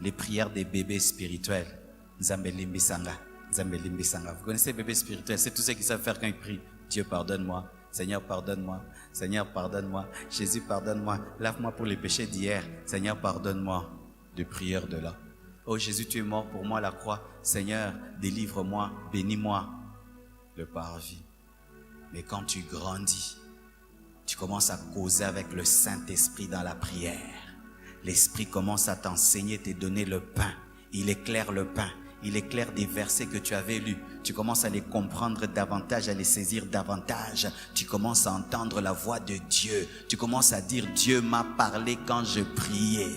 les prières des bébés spirituels. Nzambe limbisanga, Nzambe limbisanga. Vous connaissez les bébés spirituels, c'est tous ceux qui savent faire quand ils prient. Dieu pardonne-moi, Seigneur pardonne-moi, Seigneur pardonne-moi, Jésus pardonne-moi, lave-moi pour les péchés d'hier, Seigneur pardonne-moi. Des prières de là. Oh Jésus, tu es mort pour moi à la croix. Seigneur, délivre-moi, bénis-moi. Le parvis. Mais quand tu grandis, tu commences à causer avec le Saint-Esprit dans la prière. L'Esprit commence à t'enseigner, te donner le pain. Il éclaire le pain. Il éclaire des versets que tu avais lus. Tu commences à les comprendre davantage, à les saisir davantage. Tu commences à entendre la voix de Dieu. Tu commences à dire, Dieu m'a parlé quand je priais.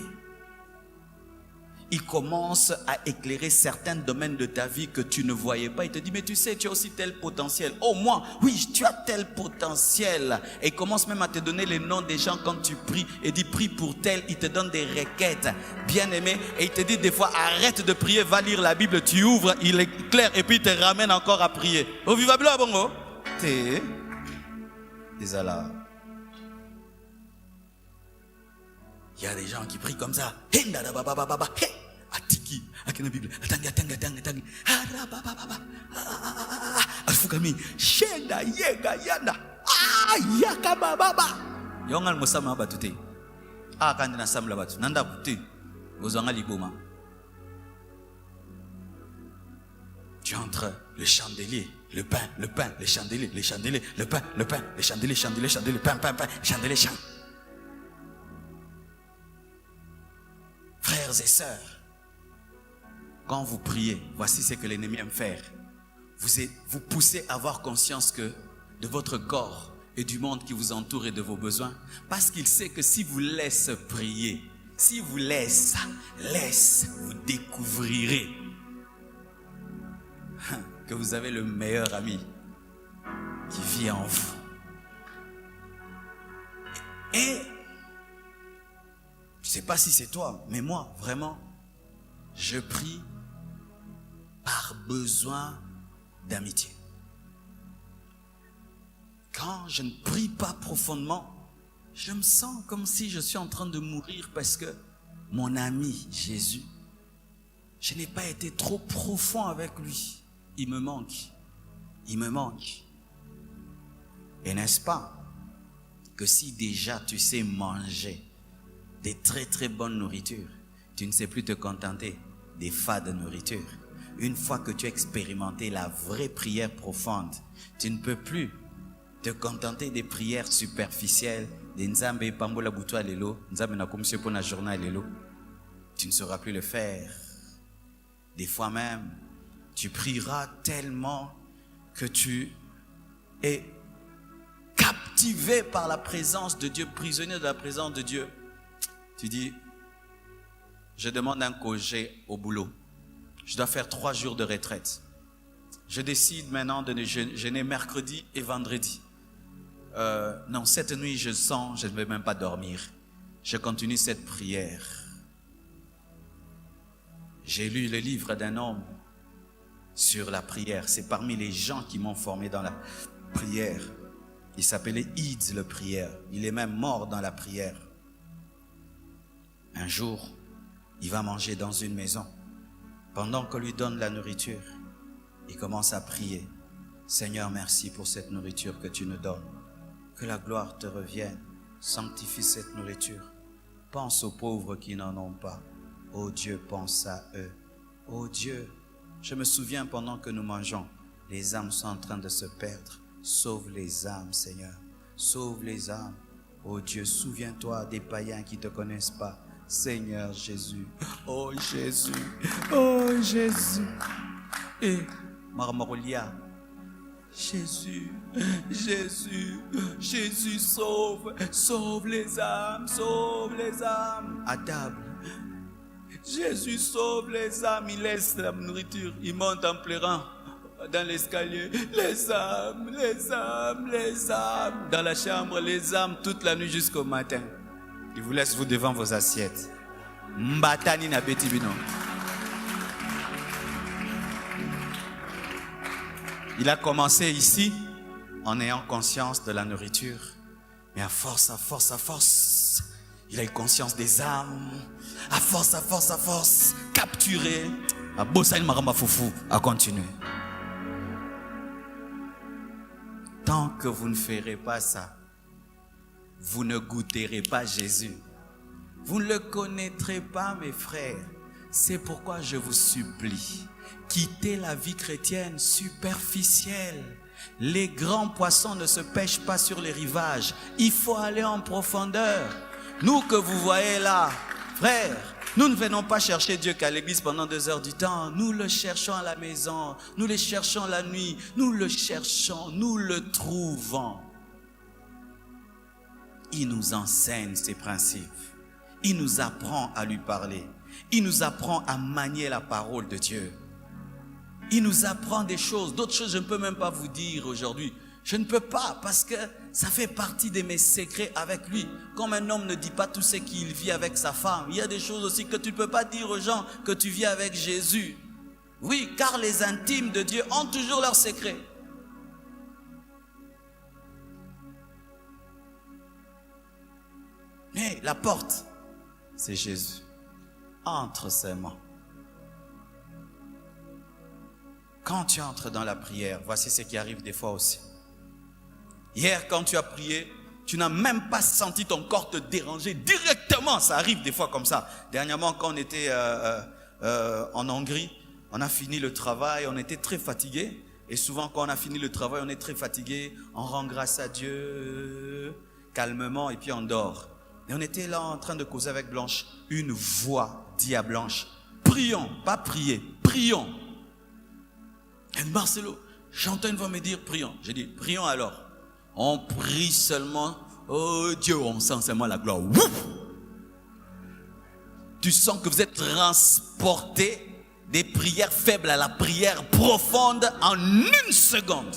Il commence à éclairer certains domaines de ta vie que tu ne voyais pas. Il te dit, mais tu sais, tu as aussi tel potentiel. Oh, moi, oui, tu as tel potentiel. Et il commence même à te donner les noms des gens quand tu pries. Et dit, prie pour tel. Il te donne des requêtes. Bien aimé. Et il te dit des fois, arrête de prier, va lire la Bible. Tu ouvres, il éclaire et puis il te ramène encore à prier. Oh, vivable à bongo. T'es. Désolé. Il y a des gens qui prient comme ça. Atiki, akina Bible. Tangi. Alfukami. Shenda yega yanda. Yaka baba. Yongal musama batute. Kandi na samla batu. Nanda bute. Ozanga liboma. Tu es entre le chandelier, le pain, les chandeliers, le pain, les chandeliers, pain, chandelier, chant. Frères et sœurs, quand vous priez, voici ce que l'ennemi aime faire. Vous poussez à avoir conscience que de votre corps et du monde qui vous entoure et de vos besoins, parce qu'il sait que si vous laissez prier, si vous laisse, vous découvrirez que vous avez le meilleur ami qui vit en vous. Et je ne sais pas si c'est toi, mais moi, vraiment, je prie par besoin d'amitié. Quand je ne prie pas profondément, je me sens comme si je suis en train de mourir parce que mon ami Jésus, je n'ai pas été trop profond avec lui. Il me manque. Et n'est-ce pas que si déjà tu sais manger des très très bonnes nourritures, tu ne sais plus te contenter des fades nourritures. Une fois que tu as expérimenté la vraie prière profonde, tu ne peux plus te contenter des prières superficielles. Tu ne sauras plus le faire. Des fois même, tu prieras tellement que tu es captivé par la présence de Dieu, prisonnier de la présence de Dieu. Tu dis, je demande un congé au boulot. Je dois faire 3 jours de retraite. Je décide maintenant de jeûner mercredi et vendredi. Non, cette nuit, je sens, je ne vais même pas dormir. Je continue cette prière. J'ai lu le livre d'un homme sur la prière. C'est parmi les gens qui m'ont formé dans la prière. Il s'appelait Ids le prière. Il est même mort dans la prière. Un jour, il va manger dans une maison. Pendant qu'on lui donne la nourriture, il commence à prier. Seigneur, merci pour cette nourriture que tu nous donnes. Que la gloire te revienne. Sanctifie cette nourriture. Pense aux pauvres qui n'en ont pas. Oh Dieu, pense à eux. Oh Dieu, je me souviens pendant que nous mangeons, les âmes sont en train de se perdre. Sauve les âmes, Seigneur. Sauve les âmes. Oh Dieu, souviens-toi des païens qui ne te connaissent pas. Seigneur Jésus. Oh Jésus. Oh Jésus. Et Marmarolia. Jésus, Jésus, Jésus sauve, sauve les âmes, à table. Jésus sauve les âmes, il laisse la nourriture, il monte en pleurant dans l'escalier. Les âmes, dans la chambre, les âmes toute la nuit jusqu'au matin. Il vous laisse vous devant vos assiettes. Mbatani na betibino. Il a commencé ici en ayant conscience de la nourriture. Mais à force, il a eu conscience des âmes. À force, capturé. À Bossaïn Maramba Foufou, à continuer. Tant que vous ne ferez pas ça, vous ne goûterez pas Jésus. Vous ne le connaîtrez pas, mes frères. C'est pourquoi je vous supplie. Quittez la vie chrétienne superficielle. Les grands poissons ne se pêchent pas sur les rivages. Il faut aller en profondeur. Nous que vous voyez là, frères, nous ne venons pas chercher Dieu qu'à l'église pendant 2 heures du temps. Nous le cherchons à la maison. Nous le cherchons la nuit. Nous le cherchons. Nous le trouvons. Il nous enseigne ses principes. Il nous apprend à lui parler. Il nous apprend à manier la parole de Dieu. Il nous apprend des choses, d'autres choses je ne peux même pas vous dire aujourd'hui. Je ne peux pas parce que ça fait partie de mes secrets avec lui. Comme un homme ne dit pas tout ce qu'il vit avec sa femme, il y a des choses aussi que tu ne peux pas dire aux gens que tu vis avec Jésus. Oui, car les intimes de Dieu ont toujours leurs secrets. Mais la porte, c'est Jésus. Entre ses mains. Quand tu entres dans la prière, voici ce qui arrive des fois aussi. Hier, quand tu as prié, tu n'as même pas senti ton corps te déranger directement. Ça arrive des fois comme ça. Dernièrement, quand on était en Hongrie, On a fini le travail, on était très fatigués. Et souvent, quand on a fini le travail, on est très fatigué. On rend grâce à Dieu calmement et puis on dort. Et on était là en train de causer avec Blanche. Une voix dit à Blanche, prions, pas prier, prions. Et Marcelo, j'entends une voix me dire prions. J'ai dit, prions alors. On prie seulement. Oh Dieu, on sent seulement la gloire. Ouf! Tu sens que vous êtes transporté des prières faibles à la prière profonde en une seconde.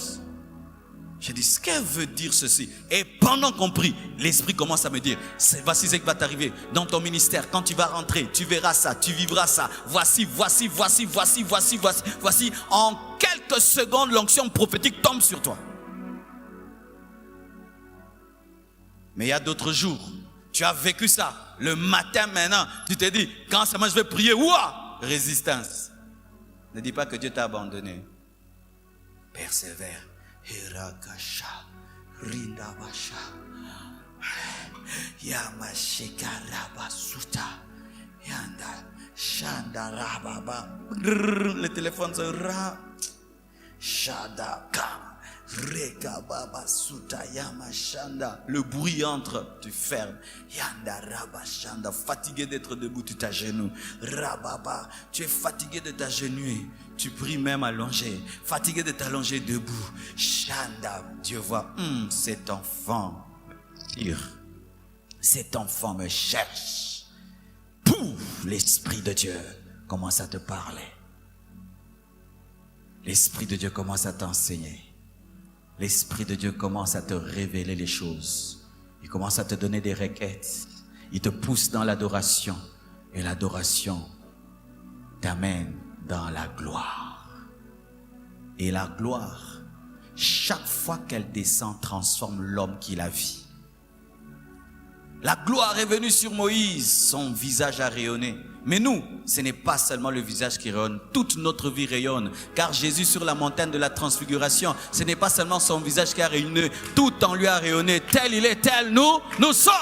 J'ai dit, ce qu'elle veut dire ceci. Et pendant qu'on prie, l'Esprit commence à me dire, voici ce qui va t'arriver dans ton ministère. Quand tu vas rentrer, tu verras ça, tu vivras ça. Voici. En quelques secondes, l'onction prophétique tombe sur toi. Mais il y a d'autres jours, tu as vécu ça. Le matin maintenant, tu te dis, quand seulement je vais prier, ouah, résistance. Ne dis pas que Dieu t'a abandonné. Persévère. Hirakasha, Rindabasha, Yamashika Rabasuta, Yanda, Shanda Rababa. Le téléphone se ra. Shadaka. Le bruit entre, tu fermes. Yanda Rabashanda, fatigué d'être debout, tu t'agenouilles. Rababa, tu es fatigué de t'agenouiller, tu pries même allongé. Fatigué de t'allonger debout. Shanda, Dieu voit, cet enfant, cet enfant me cherche. Pouf, l'Esprit de Dieu commence à te parler. L'Esprit de Dieu commence à t'enseigner. L'Esprit de Dieu commence à te révéler les choses. Il commence à te donner des requêtes. Il te pousse dans l'adoration. Et l'adoration t'amène dans la gloire. Et la gloire, chaque fois qu'elle descend, transforme l'homme qui la vit. La gloire est venue sur Moïse, son visage a rayonné. Mais nous, ce n'est pas seulement le visage qui rayonne, toute notre vie rayonne. Car Jésus sur la montagne de la transfiguration, ce n'est pas seulement son visage qui a rayonné, tout en lui a rayonné. Tel il est, tel nous sommes.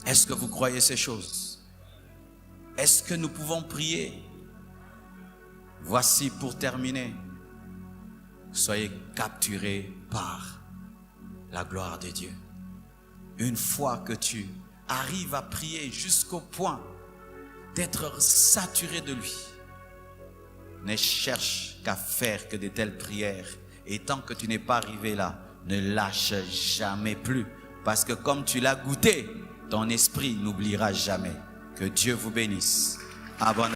Est-ce que vous croyez ces choses? Est-ce que nous pouvons prier? Voici pour terminer. Soyez capturés par la gloire de Dieu. Une fois que tu arrives à prier jusqu'au point d'être saturé de lui, ne cherche qu'à faire que de telles prières. Et tant que tu n'es pas arrivé là, ne lâche jamais plus. Parce que comme tu l'as goûté, ton esprit n'oubliera jamais. Que Dieu vous bénisse abondamment.